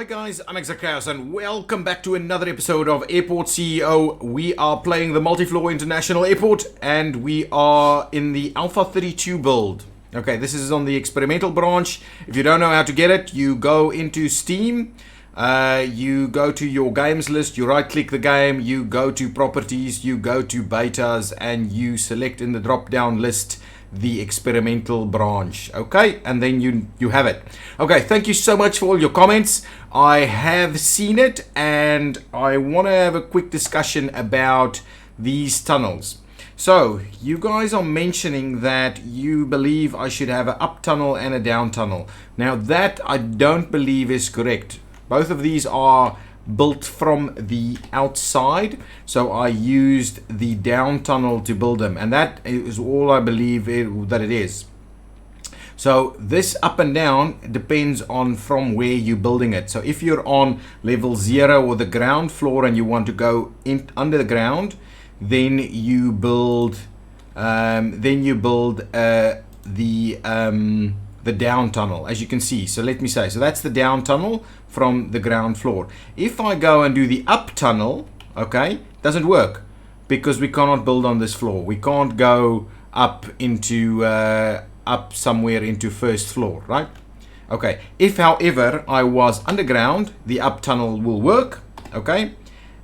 Hi guys, I'm ExactChaos and welcome back to another episode of Airport CEO. We are playing the Multi-Floor International Airport and we are in the Alpha 32 build. Okay, this is on the experimental branch. If you don't know how to get it, you go into Steam, you go to your games list, you right click the game, you go to properties, you go to betas and you select in the drop down list the experimental branch. Okay, and then you have it. Okay, thank you so much for all your comments. I have seen it and I want to have a quick discussion about these tunnels. So you guys are mentioning that you believe I should have an up tunnel and a down tunnel. Now that I don't believe is correct. Both of these are built from the outside, so I used the down tunnel to build them, and that is all I believe that it is. So this up and down depends on from where you're building it. So if you're on level 0 or the ground floor and you want to go in under the ground, then you build the down tunnel, as you can see. So let me say, so that's the down tunnel from the ground floor. If I go and do the up tunnel, okay, doesn't work because we cannot build on this floor. We can't go up into up somewhere into first floor, right? Okay, if however I was underground, the up tunnel will work, okay,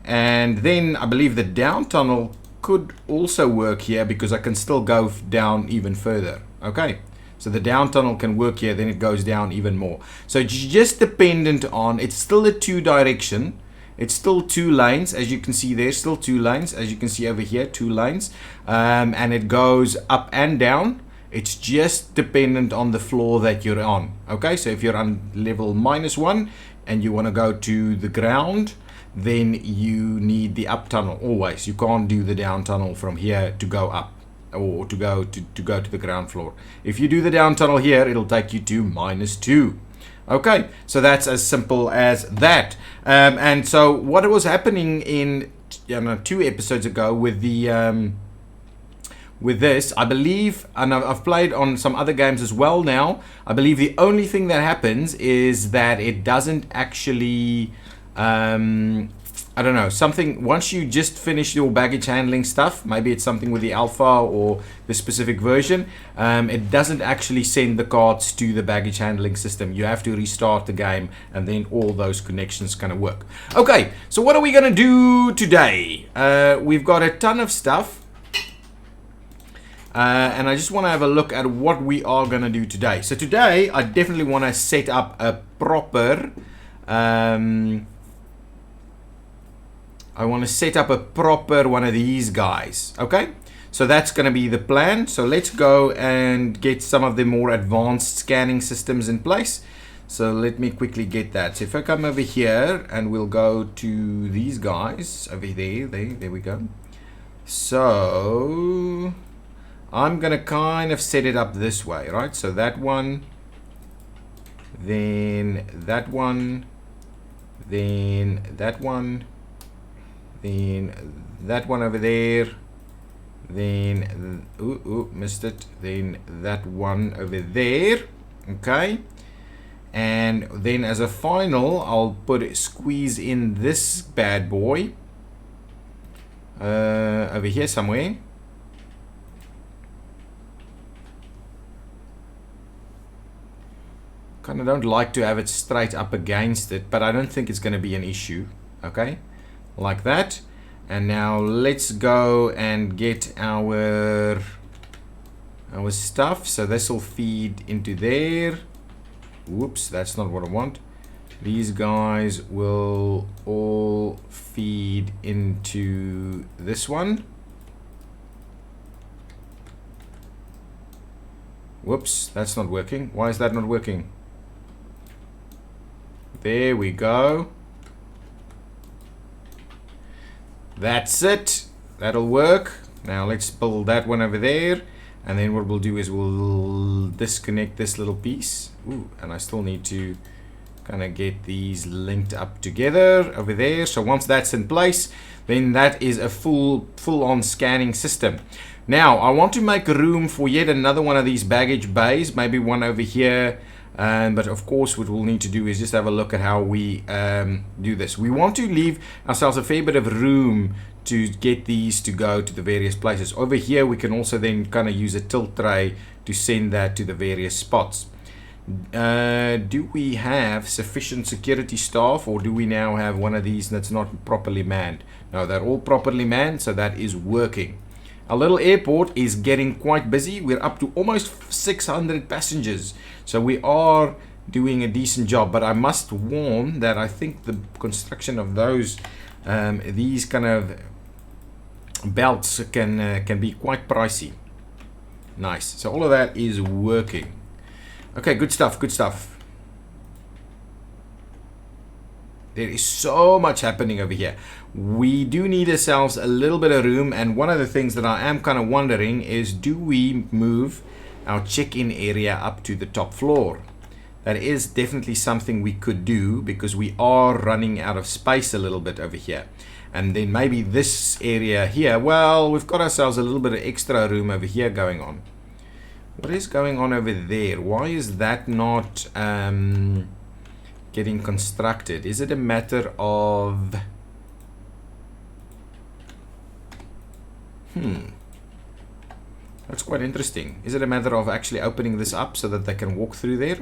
and then I believe the down tunnel could also work here because I can still go down even further. Okay, so the down tunnel can work here, then it goes down even more. So it's just dependent on, it's still a two direction, it's still two lanes, as you can see there's still two lanes, as you can see over here, two lanes, and it goes up and down. It's just dependent on the floor that you're on. Okay, so if you're on level -1 and you want to go to the ground, then you need the up tunnel always. You can't do the down tunnel from here to go up, or to go to the ground floor. If you do the down tunnel here, it'll take you to -2. Okay, so that's as simple as that. And so what was happening in 2 episodes ago with the with this, I believe, and I've played on some other games as well now, I believe the only thing that happens is that it doesn't actually I don't know, something, once you just finish your baggage handling stuff, maybe it's something with the alpha or the specific version, it doesn't actually send the cards to the baggage handling system. You have to restart the game and then all those connections kind of work. Okay, so what are we going to do today? We've got a ton of stuff. And I just want to have a look at what we are going to do today. So today, I definitely want to set up a proper one of these guys. Okay, so that's going to be the plan. So let's go and get some of the more advanced scanning systems in place. So let me quickly get that. So if I come over here and we'll go to these guys over there, there we go. So I'm going to kind of set it up this way, right? So that one, then that one, then that one, then that one over there, then missed it, then that one over there. Okay, and then as a final, I'll squeeze in this bad boy over here somewhere. Kind of don't like to have it straight up against it, but I don't think it's going to be an issue. Okay, like that. And now let's go and get our stuff. So this will feed into there. Whoops, that's not what I want. These guys will all feed into this one. Whoops, that's not working. Why is that not working? There we go. That's it. That'll work. Now let's build that one over there. And then what we'll do is we'll disconnect this little piece. Ooh, and I still need to kind of get these linked up together over there. So once that's in place, then that is a full-on scanning system. Now I want to make room for yet another one of these baggage bays. Maybe one over here But of course what we'll need to do is just have a look at how we do this. We want to leave ourselves a fair bit of room to get these to go to the various places. Over here we can also then kind of use a tilt tray to send that to the various spots. Do we have sufficient security staff, or do we now have one of these that's not properly manned? No, they're all properly manned, so that is working. Our little airport is getting quite busy. We're up to almost 600 passengers, so we are doing a decent job. But I must warn that I think the construction of those these kind of belts can be quite pricey. Nice. So all of that is working. Okay, good stuff, good stuff. There is so much happening over here. We do need ourselves a little bit of room, and one of the things that I am kind of wondering is, do we move our check-in area up to the top floor? That is definitely something we could do, because we are running out of space a little bit over here. And then maybe this area here, well, we've got ourselves a little bit of extra room over here going on. What is going on over there? Why is that not getting constructed? Is it a matter of... That's quite interesting. Is it a matter of actually opening this up so that they can walk through there?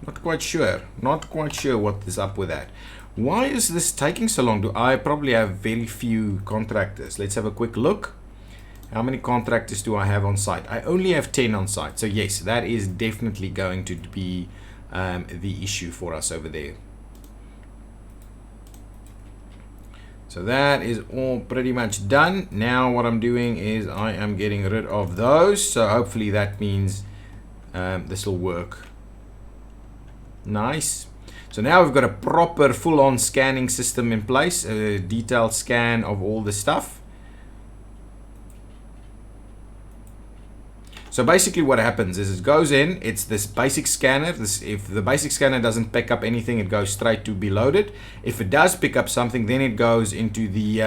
Not quite sure. Not quite sure what is up with that. Why is this taking so long? Do I probably have very few contractors? Let's have a quick look. How many contractors do I have on site? I only have 10 on site. So yes, that is definitely going to be the issue for us over there. So that is all pretty much done. Now what I'm doing is I am getting rid of those. So hopefully that means this will work. Nice. So now we've got a proper full-on scanning system in place. A detailed scan of all the stuff. So basically what happens is it goes in, it's this basic scanner. If the basic scanner doesn't pick up anything, it goes straight to be loaded. If it does pick up something, then it goes into the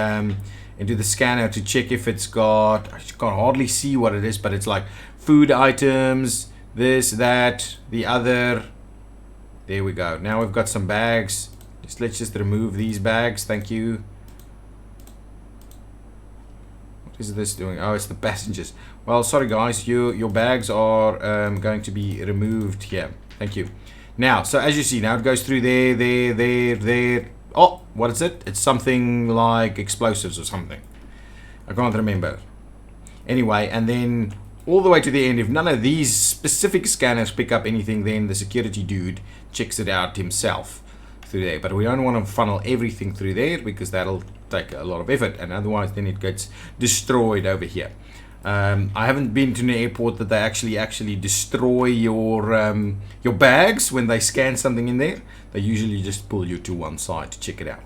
scanner to check if it's got, I can't hardly see what it is, but it's like food items, this, that, the other. There we go. Now we've got some bags. Let's just remove these bags. Thank you. What is this doing? Oh, it's the passengers. Well, sorry guys, your bags are going to be removed here. Thank you. Now, so as you see, now it goes through there. Oh, what is it? It's something like explosives or something. I can't remember. Anyway, and then all the way to the end, if none of these specific scanners pick up anything, then the security dude checks it out himself through there. But we don't want to funnel everything through there, because that'll take a lot of effort, and otherwise then it gets destroyed over here. I haven't been to an airport that they actually destroy your bags when they scan something in there. They usually just pull you to one side to check it out.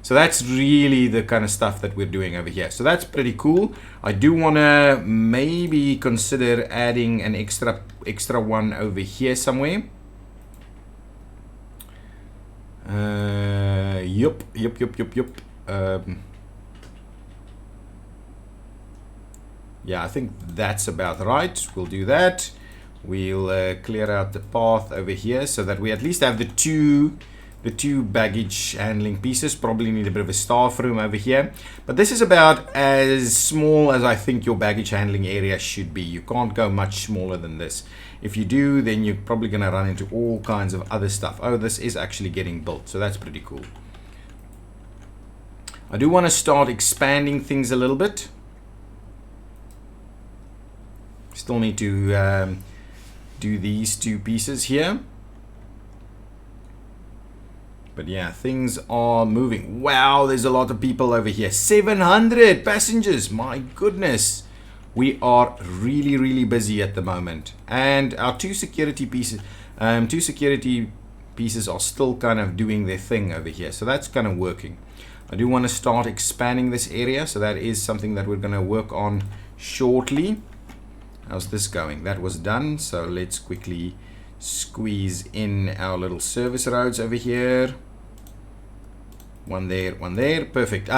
So that's really the kind of stuff that we're doing over here. So that's pretty cool. I do want to maybe consider adding an extra one over here somewhere. Yup. Yeah, I think that's about right. We'll do that. We'll clear out the path over here so that we at least have the two baggage handling pieces. Probably need a bit of a staff room over here, but this is about as small as I think your baggage handling area should be. You can't go much smaller than this. If you do, then you're probably going to run into all kinds of other stuff. Oh, this is actually getting built, so that's pretty cool. I do want to start expanding things a little bit. Still need to do these two pieces here. But yeah, things are moving. Wow, there's a lot of people over here. 700 passengers. My goodness. We are really busy at the moment. And our two security pieces are still kind of doing their thing over here. So that's kind of working. I do want to start expanding this area. So that is something that we're going to work on shortly. How's this going? That was done. So let's quickly squeeze in our little service roads over here. One there. Perfect.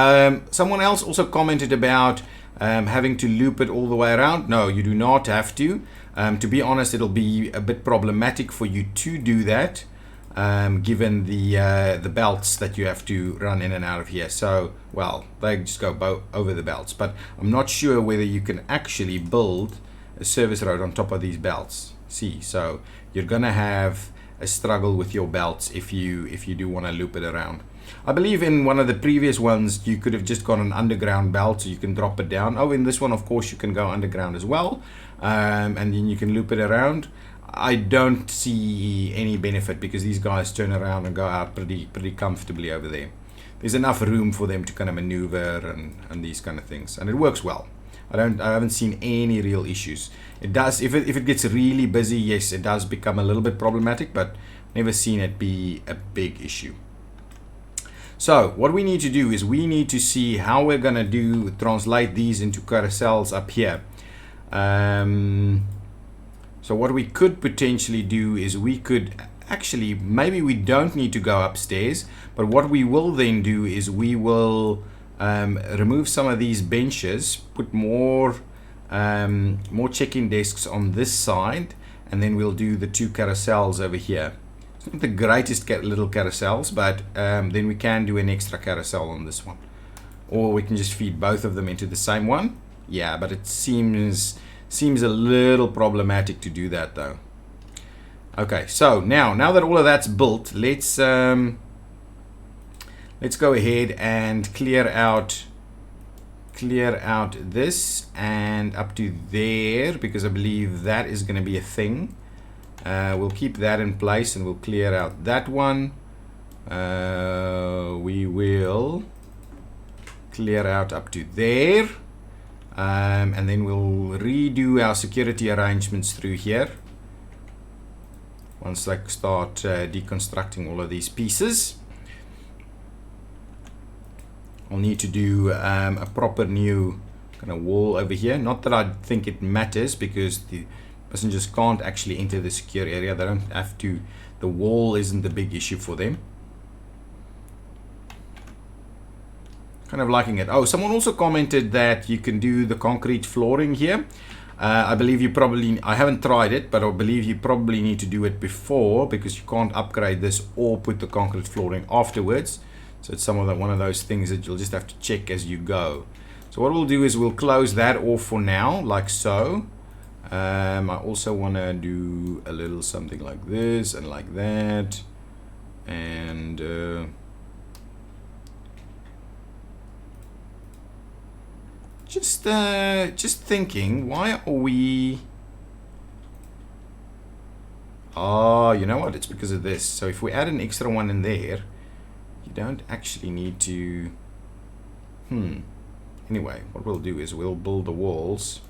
Someone else also commented about having to loop it all the way around. No, you do not have to. To be honest, it'll be a bit problematic for you to do that, given the belts that you have to run in and out of here. So, well, they just go over the belts, but I'm not sure whether you can actually build a service road on top of these belts. See, so you're gonna have a struggle with your belts if you do want to loop it around. I believe in one of the previous ones you could have just got an underground belt, so you can drop it down. Oh, in this one, of course, you can go underground as well, and then you can loop it around. I don't see any benefit because these guys turn around and go out pretty comfortably over there. There's enough room for them to kind of maneuver and these kind of things, and it works well. I haven't seen any real issues. It does, if it gets really busy, yes, it does become a little bit problematic, but never seen it be a big issue. So what we need to do is we need to see how we're gonna translate these into carousels up here. So what we could potentially do is we could actually, maybe we don't need to go upstairs, but what we will then do is we will remove some of these benches, put more check-in desks on this side, and then we'll do the 2 carousels over here. It's not the greatest little carousels, but then we can do an extra carousel on this one, or we can just feed both of them into the same one. Yeah, but it seems a little problematic to do that though. Okay, so now that all of that's built, let's go ahead and clear out this and up to there, because I believe that is going to be a thing. We'll keep that in place and we'll clear out that one. We will clear out up to there, and then we'll redo our security arrangements through here once I start deconstructing all of these pieces. I'll need to do a proper new kind of wall over here. Not that I think it matters, because the passengers can't actually enter the secure area. They don't have to. The wall isn't the big issue for them. Kind of liking it. Oh, someone also commented that you can do the concrete flooring here. I believe you probably, I haven't tried it, but I believe you probably need to do it before, because you can't upgrade this or put the concrete flooring afterwards. So it's one of those things that you'll just have to check as you go. So what we'll do is we'll close that off for now, like so. I also want to do a little something like this and like that. And just thinking, why are we... Oh, you know what? It's because of this. So if we add an extra one in there, you don't actually need to... Anyway, what we'll do is we'll build the walls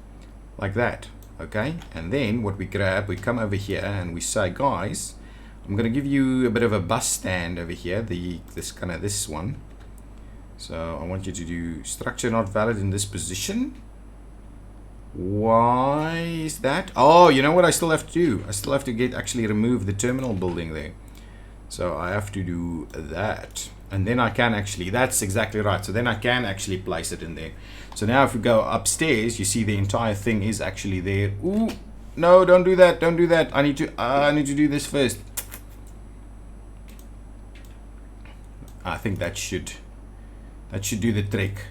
like that, okay? And then what we grab, we come over here and we say, guys, I'm going to give you a bit of a bus stand over here, this one. So I want you to do structure not valid in this position. Why is that? Oh, you know what I still have to do? I still have to actually remove the terminal building there. So I have to do that. And then I can actually, that's exactly right. So then I can actually place it in there. So now if we go upstairs, you see the entire thing is actually there. Ooh, no, don't do that. Don't do that. I need to do this first. I think that should do the trick.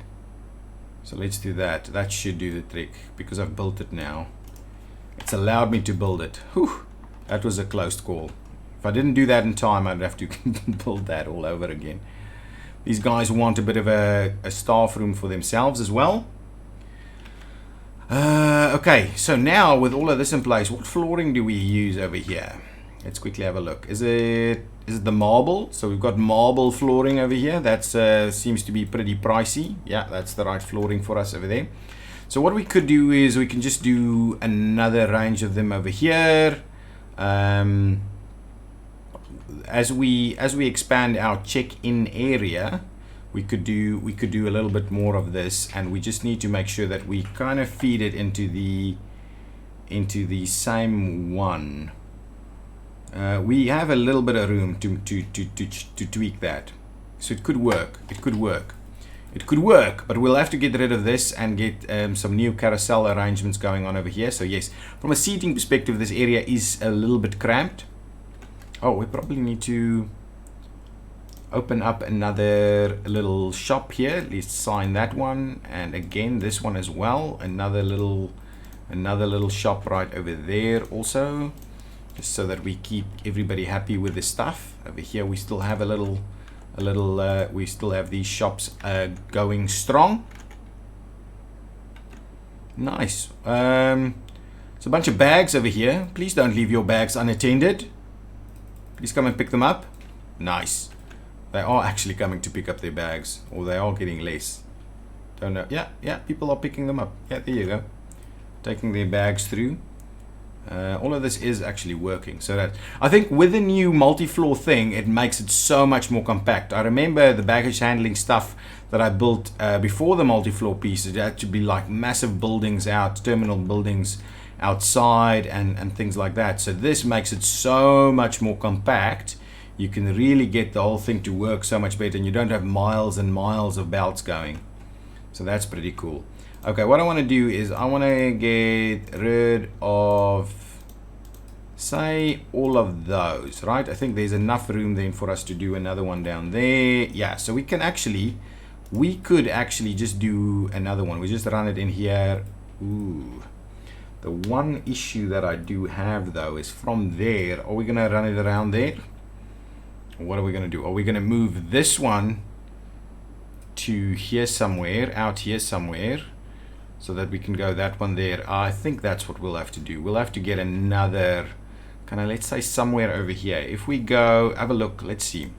So let's do that. That should do the trick because I've built it now. It's allowed me to build it. Whew, that was a close call. If I didn't do that in time, I'd have to build that all over again. These guys want a bit of a staff room for themselves as well. Okay, so now with all of this in place, what flooring do we use over here? Let's quickly have a look. Is it the marble? So we've got marble flooring over here. That seems to be pretty pricey. Yeah, that's the right flooring for us over there. So what we could do is we can just do another range of them over here. As we expand our check-in area, we could do a little bit more of this, and we just need to make sure that we kind of feed it into the same one. We have a little bit of room to tweak that, so it could work. It could work. it could work, but we'll have to get rid of this and get some new carousel arrangements going on over here. So yes, from a seating perspective, this area is a little bit cramped. Oh, we probably need to open up another little shop here. Let's sign that one, and again this one as well. Another little shop right over there also, just so that we keep everybody happy with the stuff. Over here we still have we still have these shops going strong. Nice. It's a bunch of bags over here. Please don't leave your bags unattended. Please come and pick them up. Nice. They are actually coming to pick up their bags, or they are getting less. Don't know. Yeah, people are picking them up. Yeah, there you go. Taking their bags through. All of this is actually working. So that, I think with the new multi-floor thing, it makes it so much more compact. I remember the baggage handling stuff that I built before the multi-floor piece. It had to be like massive buildings out, terminal buildings outside and things like that. So this makes it so much more compact. You can really get the whole thing to work so much better, and you don't have miles and miles of belts going. So that's pretty cool. Okay, what I want to do is I want to get rid of, say, all of those, right? I think there's enough room then for us to do another one down there. Yeah, so we could actually just do another one. We just run it in here. Ooh. The one issue that I do have though is from there, are we going to run it around there? What are we going to do? Are we going to move this one to here somewhere, out here somewhere, so that we can go that one there? I think that's what we'll have to do. We'll have to get another, kind of, let's say somewhere over here. If we go, have a look, let's see.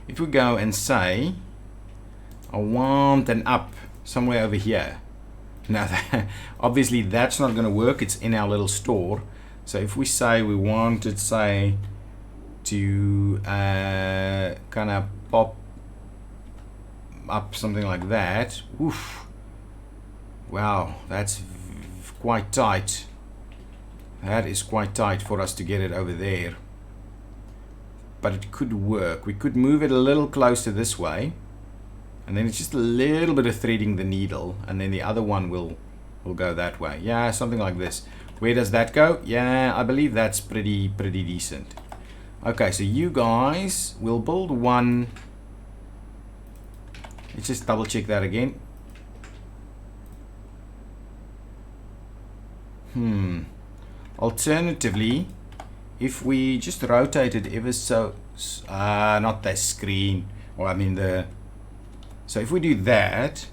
If we go and say, I want an up somewhere over here. Now, obviously that's not going to work. It's in our little store. So if we say we wanted, say, to kind of pop up something like that. Oof. Wow, that's quite tight. That is quite tight for us to get it over there. But it could work. We could move it a little closer this way. And then it's just a little bit of threading the needle, and then the other one will go that way. Yeah, something like this. Where does that go? Yeah, I believe that's pretty decent. Okay, so you guys will build one. Let's just double check that again. Alternatively, if we just rotate it ever so, not the screen, or I mean the. So if we do that,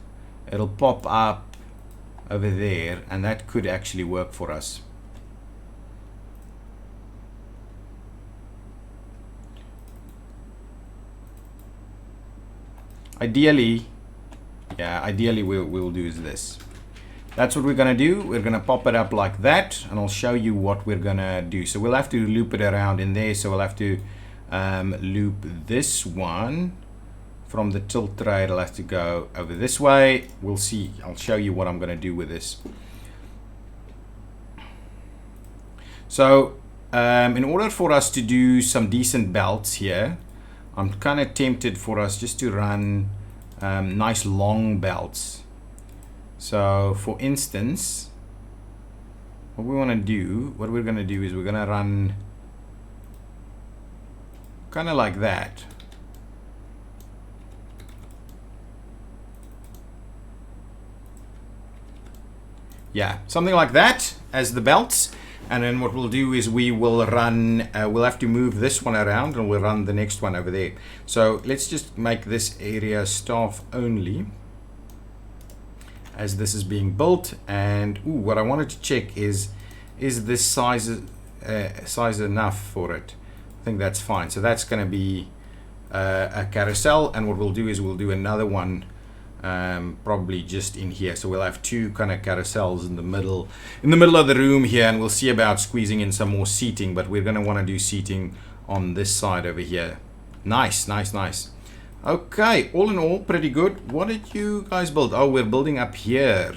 it'll pop up over there, and that could actually work for us. Ideally, yeah, ideally we'll do is this. That's what we're gonna do. We're gonna pop it up like that, and I'll show you what we're gonna do. So we'll have to loop it around in there. So we'll have to loop this one. From the tilt tray, it'll have to go over this way. We'll see. I'll show you what I'm going to do with this. So in order for us to do some decent belts here, I'm kind of tempted for us just to run nice long belts. So for instance, what we're going to do is we're going to run kind of like that. Yeah, something like that as the belts. And then what we'll do is we will run, we'll have to move this one around, and we'll run the next one over there. So let's just make this area staff only as this is being built. And what I wanted to check is this size enough for it? I think that's fine. So that's going to be a carousel, and what we'll do is we'll do another one probably just in here. So we'll have two kind of carousels in the middle of the room here, and we'll see about squeezing in some more seating, but we're going to want to do seating on this side over here. Nice. Okay, all in all, pretty good. What did you guys build? Oh, we're building up here.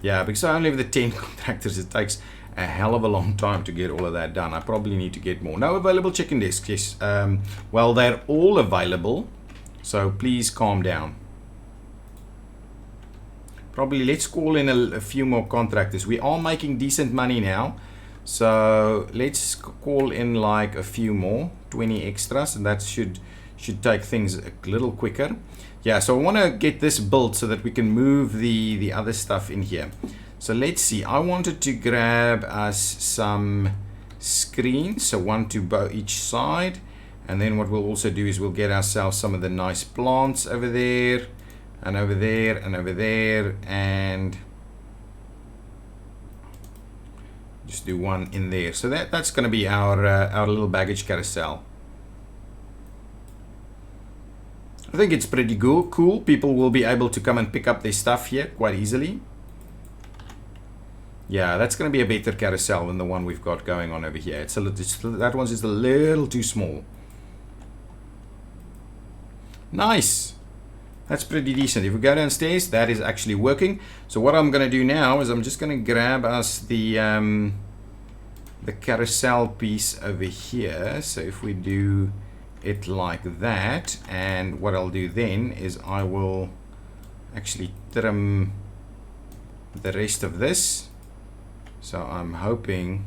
Yeah, because I only have the 10 contractors. It takes a hell of a long time to get all of that done. I probably need to get more. No available chicken desks. Yes. Well, they're all available. So please calm down. Probably let's call in a few more contractors. We are making decent money now. So let's call in like a few more, 20 extras, and that should take things a little quicker. Yeah, so I want to get this built so that we can move the other stuff in here. So let's see, I wanted to grab us some screens, so one to each side, and then what we'll also do is we'll get ourselves some of the nice plants over there, and over there, and over there, and just do one in there. So that's going to be our little baggage carousel. I think it's pretty cool. People will be able to come and pick up their stuff here quite easily. Yeah, that's going to be a better carousel than the one we've got going on over here. That one's just a little too small. Nice. That's pretty decent. If we go downstairs, that is actually working. So what I'm going to do now is I'm just going to grab us the carousel piece over here. So if we do it like that, and what I'll do then is I will actually trim the rest of this. So I'm hoping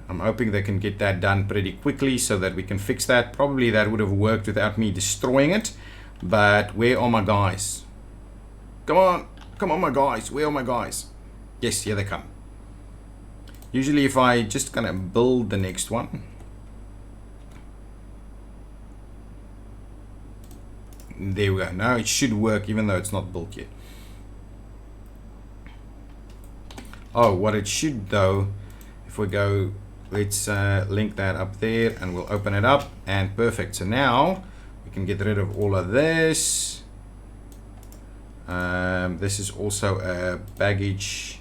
they can get that done pretty quickly so that we can fix that. Probably that would have worked without me destroying it, but where are my guys? Come on my guys, where are my guys? Yes, here they come. Usually if I just gonna build the next one, there we go. Now it should work even though it's not built yet. Oh, what it should though, if we go, let's link that up there and we'll open it up, and perfect. So now we can get rid of all of this. This is also a baggage.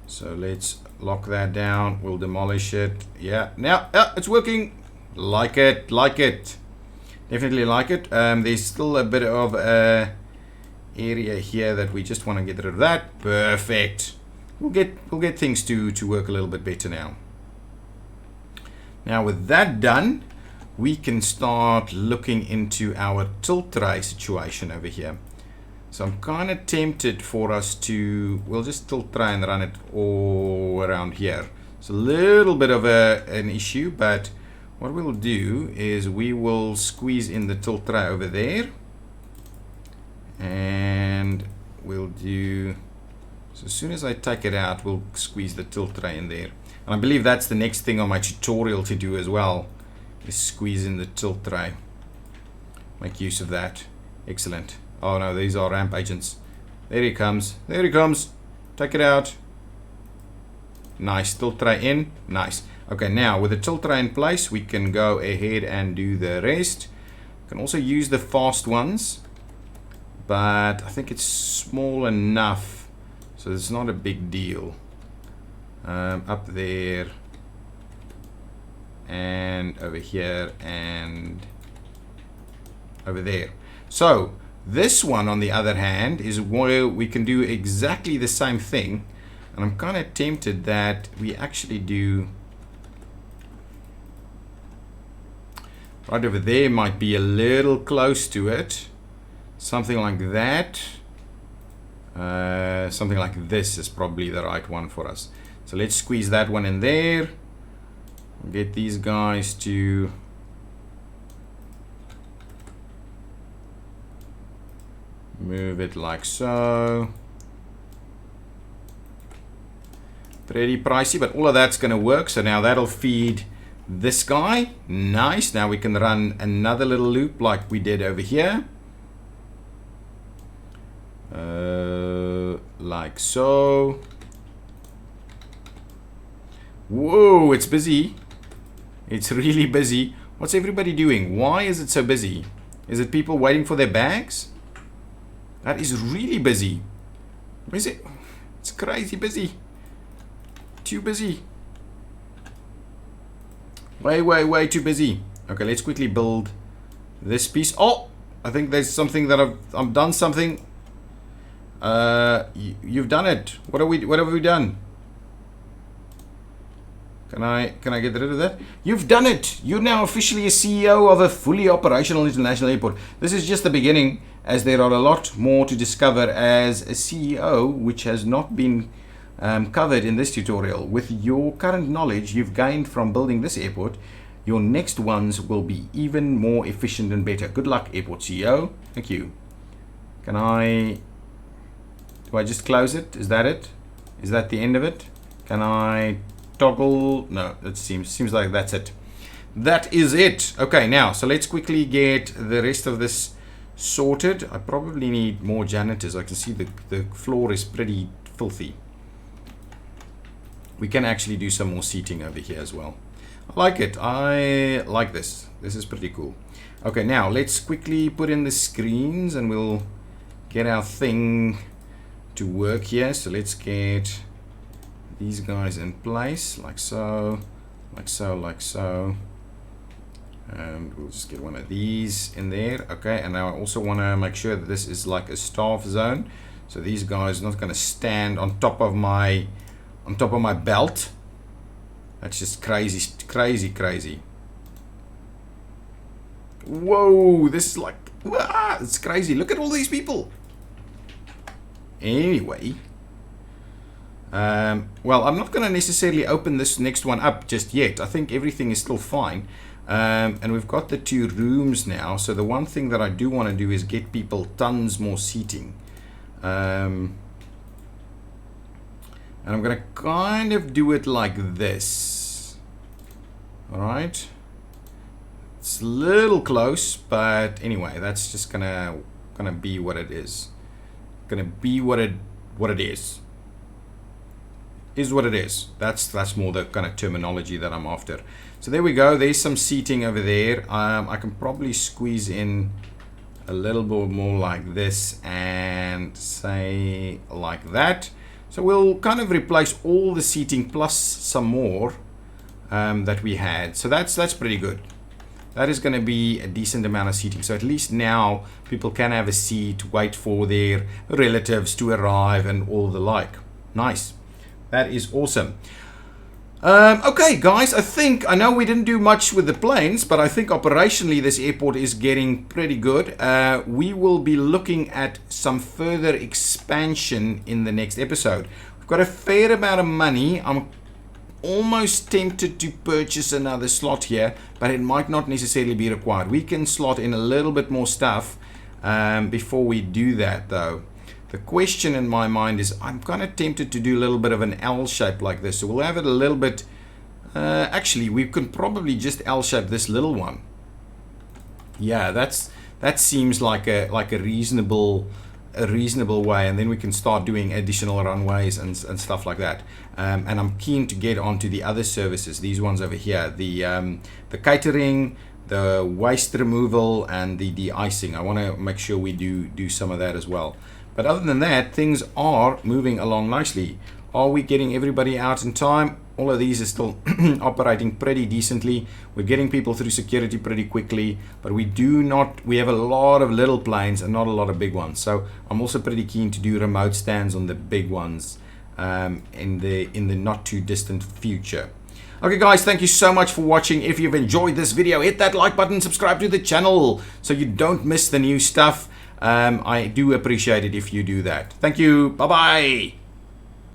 So let's lock that down. We'll demolish it. Yeah, now it's working. Like it. Definitely like it. There's still a bit of area here that we just want to get rid of that. Perfect. We'll get things to work a little bit better now. Now with that done, we can start looking into our tilt tray situation over here. So I'm kind of tempted for us to, we'll just tilt tray and run it all around here. It's a little bit of an issue, but what we'll do is we will squeeze in the tilt tray over there, and we'll do, so as soon as I take it out, we'll squeeze the tilt tray in there. And I believe that's the next thing on my tutorial to do as well, is squeeze in the tilt tray. Make use of that. Excellent. Oh no, these are ramp agents. There he comes. There he comes. Take it out. Nice. Tilt tray in. Nice. Okay, now with the tilt tray in place, we can go ahead and do the rest. You can also use the fast ones, but I think it's small enough, so it's not a big deal. Up there, and over here, and over there. So this one, on the other hand, is where we can do exactly the same thing, and I'm kind of tempted that we actually do right over there. Might be a little close to it. Something like that. Something like this is probably the right one for us. So let's squeeze that one in there. Get these guys to move it like so. Pretty pricey, but all of that's going to work. So now that'll feed this guy. Nice. Now we can run another little loop like we did over here. Like so. Whoa, it's busy. It's really busy. What's everybody doing? Why is it so busy? Is it people waiting for their bags? That is really busy. Where is it? It's crazy busy. Too busy. Way too busy. Okay, let's quickly build this piece. Oh, I think there's something that I've done something. You've done it. What have we done? Can I get rid of that? You've done it. You're now officially a CEO of a fully operational international airport. This is just the beginning, as there are a lot more to discover as a CEO, which has not been covered in this tutorial. With your current knowledge you've gained from building this airport, your next ones will be even more efficient and better. Good luck, airport CEO. Thank you. Do I just close it? Is that it? Is that the end of it? Can I toggle? No, it seems like that's it. That is it. Okay, now, so let's quickly get the rest of this sorted. I probably need more janitors. I can see the floor is pretty filthy. We can actually do some more seating over here as well. I like it. I like this. This is pretty cool. Okay, now let's quickly put in the screens and we'll get our thing to work here. So let's get these guys in place, like so, like so, like so. And we'll just get one of these in there. Okay, and now I also want to make sure that this is like a staff zone. So these guys are not going to stand on top of my belt. That's just crazy, crazy, crazy. Whoa, this is like, it's crazy. Look at all these people. Anyway, well, I'm not going to necessarily open this next one up just yet. I think everything is still fine. And we've got the 2 rooms now. So the one thing that I do want to do is get people tons more seating. And I'm going to kind of do it like this. All right. It's a little close, but anyway, that's just gonna be what it is. Gonna be what it is. Is what it is. That's more the kind of terminology that I'm after. So there we go. There's some seating over there. I can probably squeeze in a little bit more like this and say like that. So we'll kind of replace all the seating plus some more that we had. So that's pretty good. That is going to be a decent amount of seating. So at least now people can have a seat, wait for their relatives to arrive and all the like. Nice. That is awesome. Okay, guys, I know we didn't do much with the planes, but I think operationally this airport is getting pretty good. We will be looking at some further expansion in the next episode. We've got a fair amount of money. I'm almost tempted to purchase another slot here, but it might not necessarily be required. We can slot in a little bit more stuff before we do that, though. The question in my mind is I'm kind of tempted to do a little bit of an L shape like this. So we'll have it a little bit. Actually, we can probably just L shape this little one. Yeah, that seems like a reasonable way, and then we can start doing additional runways and stuff like that. And I'm keen to get onto the other services, these ones over here, the catering, the waste removal, and the de-icing. I want to make sure we do some of that as well. But other than that, things are moving along nicely. Are we getting everybody out in time? All of these are still operating pretty decently. We're getting people through security pretty quickly, but we have a lot of little planes and not a lot of big ones. So I'm also pretty keen to do remote stands on the big ones in the not too distant future. Okay, guys, thank you so much for watching. If you've enjoyed this video, hit that like button, subscribe to the channel so you don't miss the new stuff. I do appreciate it if you do that. Thank you. Bye-bye.